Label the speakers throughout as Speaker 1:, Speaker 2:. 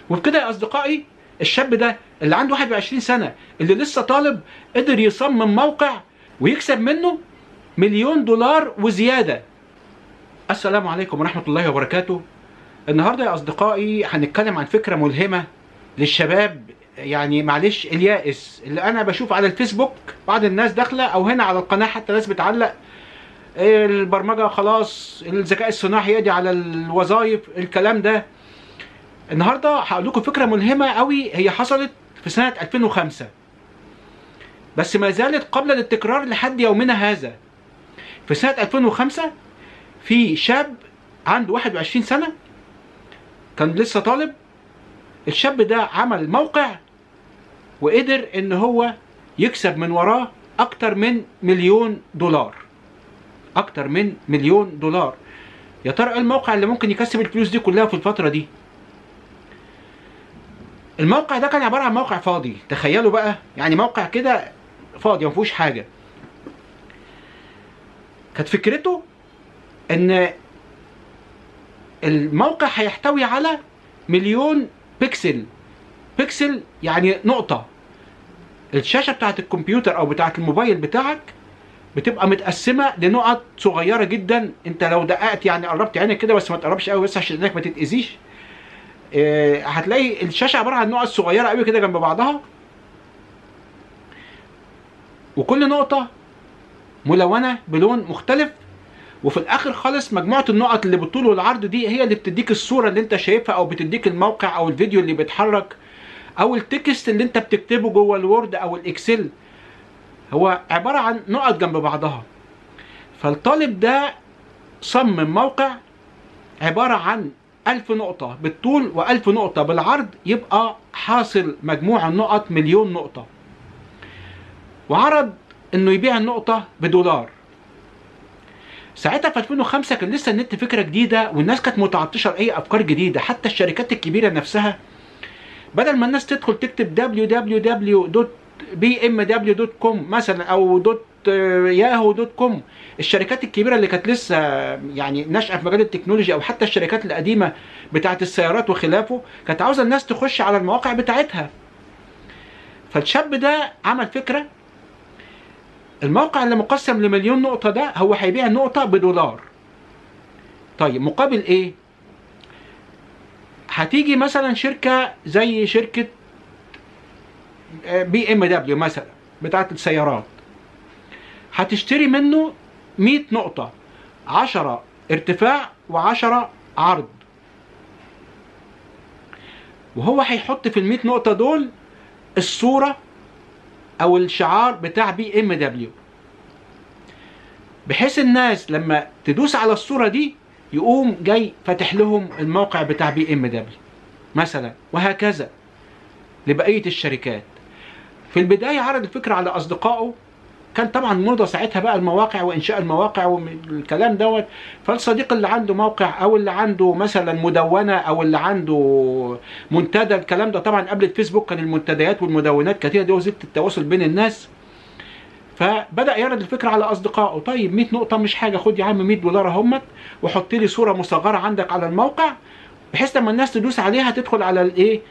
Speaker 1: وبكده يا اصدقائي الشاب ده اللي عنده 21 سنة اللي لسه طالب قدر يصمم موقع ويكسب منه $1,000,000 وزيادة. السلام عليكم ورحمة الله وبركاته. النهاردة يا أصدقائي هنتكلم عن فكرة ملهمة للشباب، يعني معلش اليائس اللي أنا بشوف على الفيسبوك بعض الناس داخلة أو هنا على القناة حتى ناس بتعلق البرمجة خلاص، الذكاء الصناعي يقضي على الوظائف، الكلام ده. النهاردة هقول لكم فكرة ملهمة قوي هي حصلت في سنة 2005 بس ما زالت قابلة للتكرار لحد يومنا هذا. في سنة 2005 في شاب عنده 21 سنة كان لسه طالب. الشاب ده عمل موقع وقدر ان هو يكسب من وراه اكتر من $1,000,000. اكتر من $1,000,000. يا ترى ايه الموقع اللي ممكن يكسب الفلوس دي كلها في الفترة دي؟ الموقع ده كان عبارة عن موقع فاضي، تخيلوا بقى، يعني موقع كده فاضي مفيهوش حاجة. كانت فكرته ان الموقع هيحتوي على 1,000,000 بيكسل. بيكسل يعني نقطة. الشاشة بتاعت الكمبيوتر او بتاعت الموبايل بتاعك بتبقى متقسمة لنقط صغيرة جدا. انت لو دققت يعني قربت عينك كده بس ما تقربش قوي بس عشان انك ما تتأذيش، هتلاقي الشاشة عبارة عن نقط صغيرة قوي كده جنب بعضها، وكل نقطة ملونة بلون مختلف. وفي الاخر خالص مجموعة النقط اللي بالطول والعرض دي هي اللي بتديك الصورة اللي انت شايفها او بتديك الموقع او الفيديو اللي بيتحرك او التكست اللي انت بتكتبه جوه الوورد او الاكسل. هو عبارة عن نقط جنب بعضها. فالطالب ده صمم موقع عبارة عن 1000 نقطة بالطول و1000 نقطة بالعرض، يبقى حاصل مجموع النقط 1,000,000 نقطة. وعرض انه يبيع النقطة $1. ساعتها في 2005 كان لسه النت فكرة جديدة والناس كانت متعطشة لأي أفكار جديدة. حتى الشركات الكبيرة نفسها بدل ما الناس تدخل تكتب www.bmw.com مثلا أو .yahoo.com، الشركات الكبيرة اللي كانت لسه يعني ناشئة في مجال التكنولوجيا أو حتى الشركات القديمة بتاعت السيارات وخلافه كانت عاوزة الناس تخش على المواقع بتاعتها. فالشاب ده عمل فكرة، الموقع اللي مقسم ل1,000,000 نقطة ده هو هيبيع النقطة $1. طيب مقابل ايه؟ هتيجي مثلا شركة زي شركة BMW مثلا بتاعت السيارات، هتشتري منه 100 نقطة، 10 ارتفاع و10 عرض، وهو هيحط في ال100 نقطة دول الصورة او الشعار بتاع BMW، بحيث الناس لما تدوس على الصورة دي يقوم جاي فاتح لهم الموقع بتاع BMW مثلا، وهكذا لبقية الشركات. في البداية عرض الفكرة على أصدقائه، كان طبعا موضة ساعتها بقى المواقع وإنشاء المواقع والكلام دوت. فالصديق اللي عنده موقع أو اللي عنده مثلا مدونة أو اللي عنده منتدى، الكلام ده طبعا قبل الفيسبوك كان المنتديات والمدونات كتير دي وسيلة التواصل بين الناس. فبدأ يعرض الفكرة على أصدقائه، طيب 100 نقطة مش حاجة، خد يا عم $100 همت وحط لي صورة مصغرة عندك على الموقع، بحيث لما الناس تدوس عليها تدخل على الايه،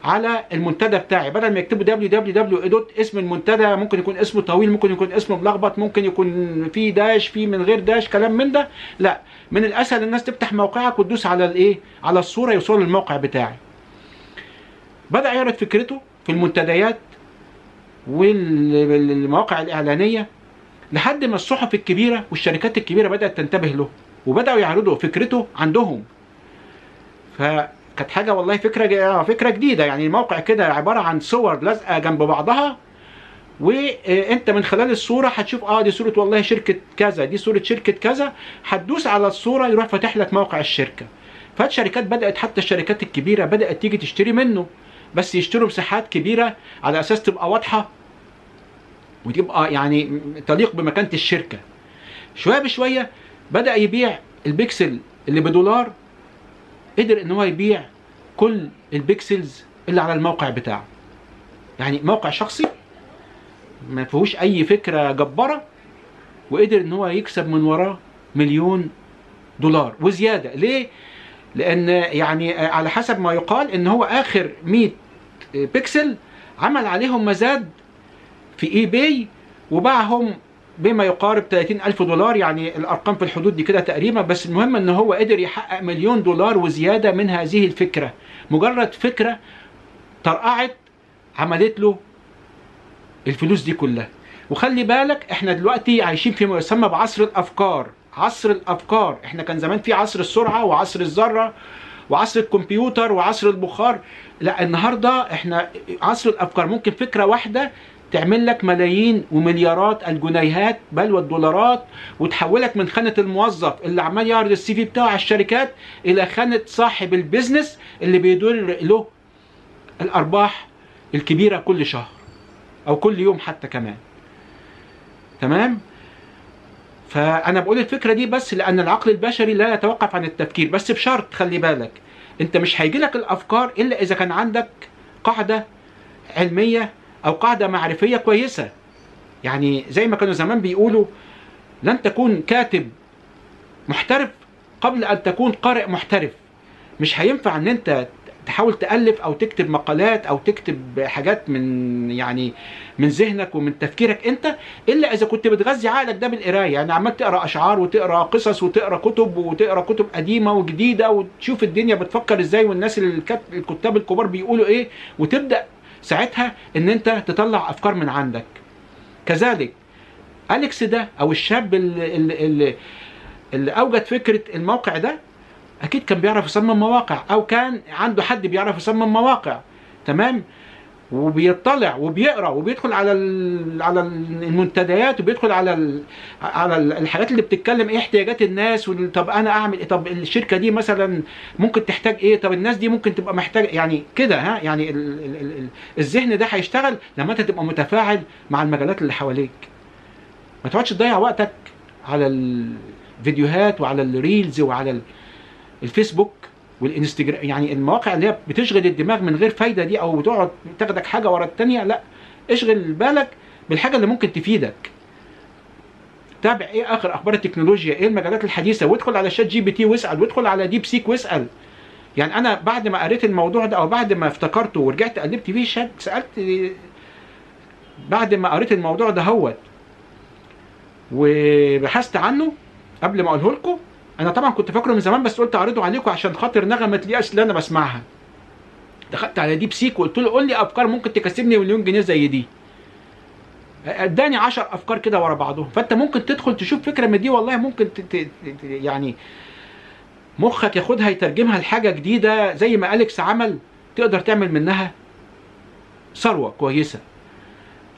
Speaker 1: على المنتدى بتاعي. بدل ما يكتبوا www. اسم المنتدى ممكن يكون اسمه طويل، ممكن يكون اسمه ملخبط، ممكن يكون فيه داش، فيه من غير داش، كلام من ده. لا، من الاسهل الناس تفتح موقعك وتدوس على الايه، على الصورة يوصل للموقع بتاعي. بدأ يعرض فكرته في المنتديات والمواقع الإعلانية لحد ما الصحف الكبيرة والشركات الكبيرة بدأت تنتبه له وبدأوا يعرضوا فكرته عندهم. فكانت حاجة والله فكرة جديدة. يعني الموقع كده عبارة عن صور لازقة جنب بعضها، وانت من خلال الصورة هتشوف دي صورة والله شركة كذا، دي صورة شركة كذا، هتدوس على الصورة يروح فاتح لك موقع الشركة. فالشركات بدأت، حتى الشركات الكبيرة بدأت تيجي تشتري منه، بس يشتروا مساحات كبيرة على أساس تبقى واضحة وتبقى يعني تليق بمكانة الشركة. شوية بشوية بدأ يبيع البيكسل اللي $1، قدر ان هو يبيع كل البيكسلز اللي على الموقع بتاعه. يعني موقع شخصي ما فيهوش اي فكرة جبارة، وقدر ان هو يكسب من وراه $1,000,000 وزيادة. ليه؟ لان يعني على حسب ما يقال ان هو اخر 100 بكسل عمل عليهم مزاد في اي باي وباعهم بما يقارب 30,000 دولار، يعني الارقام في الحدود دي كده تقريبا. بس المهم ان هو قدر يحقق مليون دولار وزياده من هذه الفكره، مجرد فكره طرقعت عملت له الفلوس دي كلها. وخلي بالك احنا دلوقتي عايشين في ما يسمى بعصر الافكار. عصر الافكار، احنا كان زمان في عصر السرعه وعصر الذره وعصر الكمبيوتر وعصر البخار، لا النهارده احنا عصر الافكار. ممكن فكره واحده تعمل لك ملايين ومليارات الجنيهات بل والدولارات، وتحولك من خانه الموظف اللي عمال يعرض السي في بتاعه على الشركات الى خانه صاحب البيزنس اللي بيدور له الارباح الكبيره كل شهر او كل يوم حتى كمان. تمام؟ فانا بقول الفكره دي بس لان العقل البشري لا يتوقف عن التفكير، بس بشرط خلي بالك انت مش هيجي لك الافكار الا اذا كان عندك قاعده علميه او قاعده معرفيه كويسه. يعني زي ما كانوا زمان بيقولوا لن تكون كاتب محترف قبل ان تكون قارئ محترف. مش هينفع ان انت تحاول تألف او تكتب مقالات او تكتب حاجات من من ذهنك ومن تفكيرك انت الا اذا كنت بتغذي عقلك ده بالقرايه. يعني عمال تقرا اشعار وتقرا قصص وتقرا كتب وتقرا كتب قديمه وجديده وتشوف الدنيا بتفكر ازاي والناس الكتاب الكبار بيقولوا ايه، وتبدا ساعتها ان انت تطلع افكار من عندك. كذلك أليكس ده او الشاب اللي اوجد فكره الموقع ده اكيد كان بيعرف يصمم مواقع او كان عنده حد بيعرف يصمم مواقع. تمام؟ وبيطلع وبيقرا وبيدخل على على المنتديات وبيدخل على الحاجات اللي بتتكلم ايه احتياجات الناس، طب انا اعمل ايه، طب الشركه دي مثلا ممكن تحتاج ايه، طب الناس دي ممكن تبقى محتاج يعني كده. ها يعني الذهن ده هيشتغل لما انت تبقى متفاعل مع المجالات اللي حواليك. ما تقعدش تضيع وقتك على الفيديوهات وعلى الريلز وعلى الفيسبوك والانستجرام، يعني المواقع اللي هي بتشغل الدماغ من غير فايده دي، او بتقعد تاخدك حاجه ورا الثانيه. لا، اشغل بالك بالحاجه اللي ممكن تفيدك. تابع ايه اخر اخبار التكنولوجيا، ايه المجالات الحديثه، وادخل على شات جي بي تي واسال، وادخل على ديب سيك واسال. يعني انا بعد ما قريت الموضوع ده او بعد ما افتكرته ورجعت قلبت فيه سالت بعد ما قريت الموضوع ده وبحثت عنه قبل ما اقوله لكم. انا طبعا كنت فاكره من زمان بس قلت اعرضه عليكم عشان خاطر نغمه الياس اللي انا بسمعها. دخلت على ديب سيك وقلت له قول لي افكار ممكن تكسبني مليون جنيه زي دي. اداني 10 افكار كده ورا بعضهم. فانت ممكن تدخل تشوف فكره من دي، والله ممكن يعني مخك ياخدها يترجمها لحاجه جديده زي ما أليكس عمل، تقدر تعمل منها ثروه كويسه.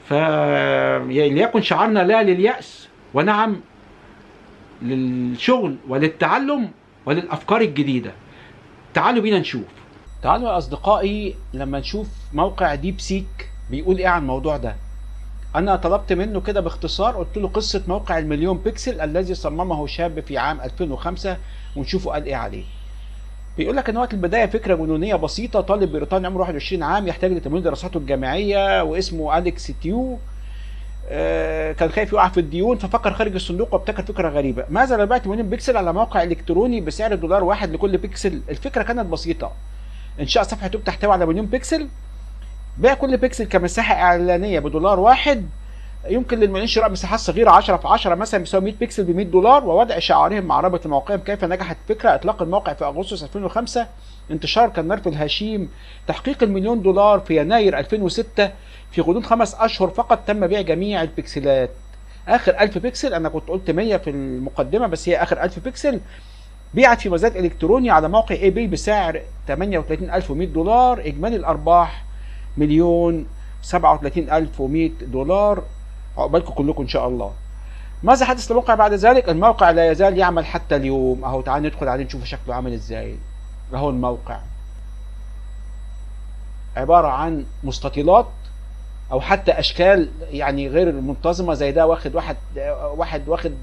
Speaker 1: فليكن شعارنا لا لليأس ونعم للشغل وللتعلم وللأفكار الجديدة. تعالوا بينا نشوف. تعالوا يا أصدقائي لما نشوف موقع ديب سيك بيقول إيه عن الموضوع ده. أنا طلبت منه كده باختصار، قلت له قصة موقع المليون بيكسل الذي صممه شاب في عام 2005 ونشوفه قال إيه عليه. بيقول لك ان وقت البدايه فكره جنونيه بسيطه. طالب بريطاني عمره 21 عام يحتاج لتمويل دراساته الجامعيه واسمه أليكس تيو. كان خايف يقع في الديون ففكر خارج الصندوق وابتكر فكره غريبه. ماذا لو بعت مليون بيكسل على موقع الكتروني بسعر $1 واحد لكل بيكسل؟ الفكره كانت بسيطه: انشاء صفحه ويب تحتوي على مليون بيكسل، بيع كل بيكسل كمساحه اعلانيه $1 واحد. يمكن للملايين شراء مساحات صغيره 10 في 10 مثلا بيساوي 100 بيكسل ب $100 ووضع شعارهم مع رابط الموقعهم. كيف نجحت الفكره؟ اطلاق الموقع في اغسطس 2005، انتشار كالنار في الهشيم، تحقيق $1,000,000 في يناير 2006. في غضون 5 أشهر فقط تم بيع جميع البكسلات. اخر 1000 بكسل، انا كنت قلت 100 في المقدمه بس هي اخر 1000 بكسل، بيعت في مزاد الكتروني على موقع اي بي بسعر $38,100. اجمالي الارباح $1,037,100. عقبالكم كلكم ان شاء الله. ماذا حدث للموقع بعد ذلك؟ الموقع لا يزال يعمل حتى اليوم. اهو تعال ندخل عليه نشوف شكله عامل ازاي. اهو الموقع عباره عن مستطيلات او حتى اشكال يعني غير منتظمه، زي ده واخد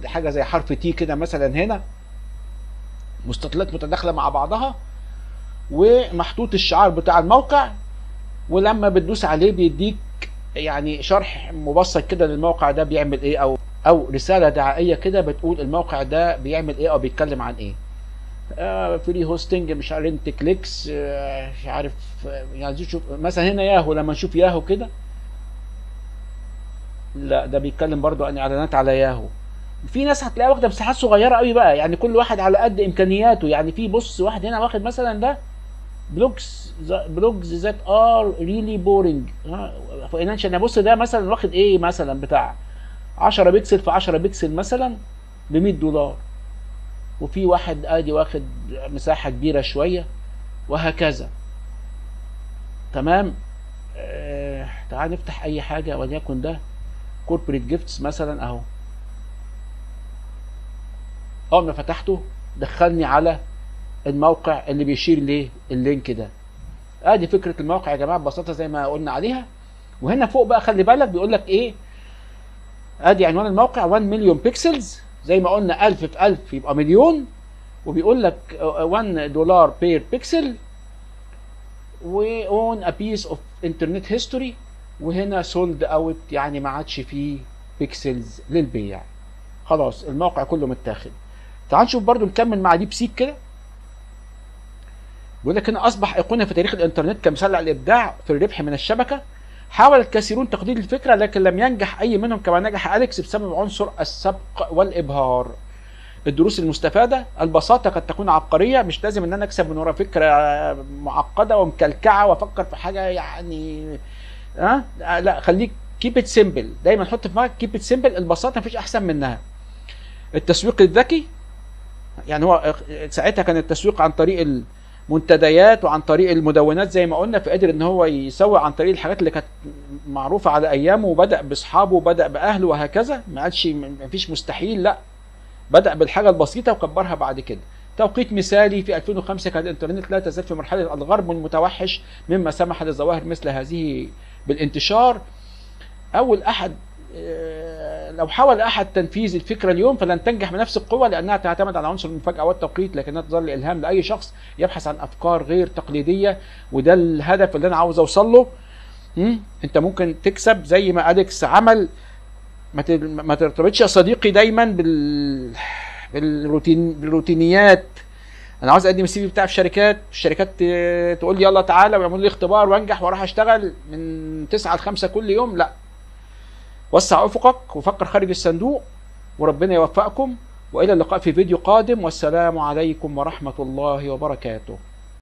Speaker 1: حاجه زي حرف تي كده مثلا، هنا مستطيلات متداخله مع بعضها ومحطوط الشعار بتاع الموقع. ولما بتدوس عليه بيديك يعني شرح مبسط كده للموقع ده بيعمل ايه، او رساله دعائيه كده بتقول الموقع ده بيعمل ايه او بيتكلم عن ايه. فري هوستنج، مش عارف رنت كليكس، مش عارف. يعني شوف مثلا هنا ياهو، لما نشوف ياهو كده، لا ده بيتكلم برضو عن اعلانات على ياهو. في ناس هتلاقيها واخده مساحات صغيره قوي بقى، يعني كل واحد على قد امكانياته. يعني في بص واحد هنا واخد مثلا ده بلوجز ذات ار ريلي بورنج فاينانشال. انا بص ده مثلا واخد ايه، مثلا بتاع 10 بكسل في 10 بكسل مثلا ب $100. وفي واحد ادي واخد مساحه كبيره شويه، وهكذا. تمام. تعال نفتح اي حاجه، وليكن ده كوربريت جيفتس مثلا اهو. اول ما فتحته دخلني على الموقع اللي بيشير ليه اللينك ده. ادي فكره الموقع يا جماعه ببساطه زي ما قلنا عليها. وهنا فوق بقى خلي بالك بيقول لك ايه، ادي عنوان الموقع 1 مليون بيكسلز، زي ما قلنا 1000 في 1000 يبقى مليون، وبيقول لك $1 بير بيكسل، واون ا بيس اوف انترنت هيستوري، وهنا سولد اوت يعني ما عادش فيه بيكسلز للبيع، خلاص الموقع كله متاخد. تعال نشوف برضو نكمل مع ديب سيك كده. بيقول لك هنا اصبح ايقونه في تاريخ الانترنت كمثال على الابداع في الربح من الشبكه. حاول الكثيرون تقليد الفكره لكن لم ينجح اي منهم كما نجح أليكس بسبب عنصر السبق والابهار. الدروس المستفاده: البساطه قد تكون عبقريه، مش لازم ان انا اكسب من ورا فكره معقده ومكلكعه وافكر في حاجه يعني لا، خليك كيب ات سيمبل، دايما حط في دماغك كيب ات سيمبل، البساطه مفيش احسن منها. التسويق الذكي، يعني هو ساعتها كان التسويق عن طريق المنتديات وعن طريق المدونات زي ما قلنا، فقدر ان هو يسوق عن طريق الحاجات اللي كانت معروفه على ايامه، وبدا باصحابه وبدا باهله وهكذا. ما قالش مفيش مستحيل، لا، بدا بالحاجه البسيطه وكبرها بعد كده. توقيت مثالي: في 2005 كان الانترنت لا تزال في مرحله الغرب المتوحش، مما سمح لظواهر مثل هذه بالانتشار. اول احد لو حاول احد تنفيذ الفكره اليوم فلن تنجح بنفس القوه، لانها تعتمد على عنصر المفاجاه والتوقيت، لكنها تظل الهام لاي شخص يبحث عن افكار غير تقليديه. وده الهدف اللي انا عاوز اوصل له. انت ممكن تكسب زي ما أليكس عمل. ما ترتبطش يا صديقي دايما بالروتينيات. انا عاوز اقدم السي في بتاعي في الشركات تقول لي يلا تعالى ويعملوا لي اختبار وانجح واروح اشتغل من 9 ل 5 كل يوم، لا. وسع افقك وفكر خارج الصندوق، وربنا يوفقكم. والى اللقاء في فيديو قادم، والسلام عليكم ورحمة الله وبركاته.